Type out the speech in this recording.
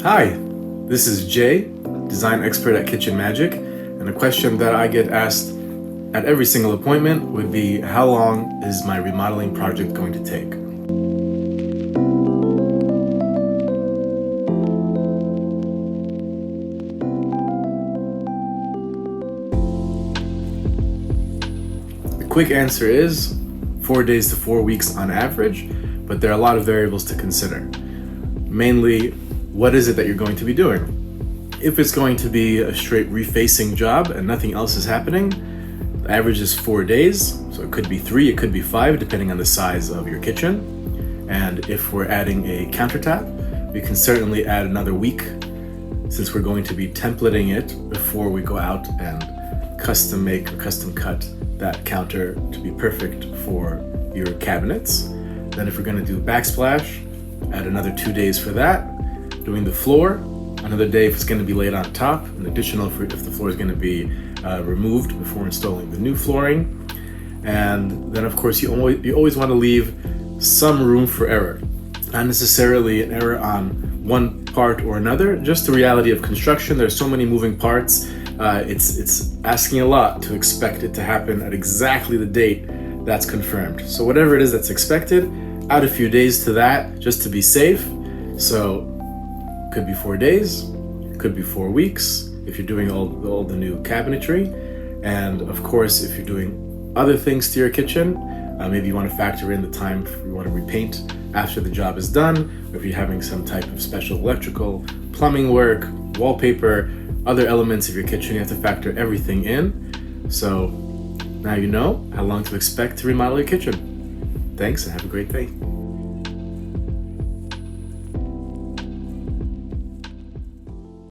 Hi, this is Jay, design expert at Kitchen Magic, and a question that I get asked at every single appointment would be, how long is my remodeling project going to take? The quick answer is 4 days to 4 weeks on average, but there are a lot of variables to consider. Mainly, what is it that you're going to be doing? If it's going to be a straight refacing job and nothing else is happening, the average is 4 days. So it could be 3, it could be 5, depending on the size of your kitchen. And if we're adding a countertop, we can certainly add another week, since we're going to be templating it before we go out and custom make or custom cut that counter to be perfect for your cabinets. Then if we're going to do backsplash, add another 2 days for that. Doing the floor, another day if it's going to be laid on top, an additional if the floor is going to be removed before installing the new flooring. And then of course you always want to leave some room for error. Not necessarily an error on one part or another, just the reality of construction. There's so many moving parts. It's asking a lot to expect it to happen at exactly the date that's confirmed. So whatever it is that's expected, add a few days to that just to be safe. So could be 4 days, could be 4 weeks if you're doing all the new cabinetry. And of course, if you're doing other things to your kitchen, maybe you want to factor in the time if you want to repaint after the job is done, or if you're having some type of special electrical, plumbing work, wallpaper, other elements of your kitchen, you have to factor everything in. So now you know how long to expect to remodel your kitchen. Thanks and have a great day.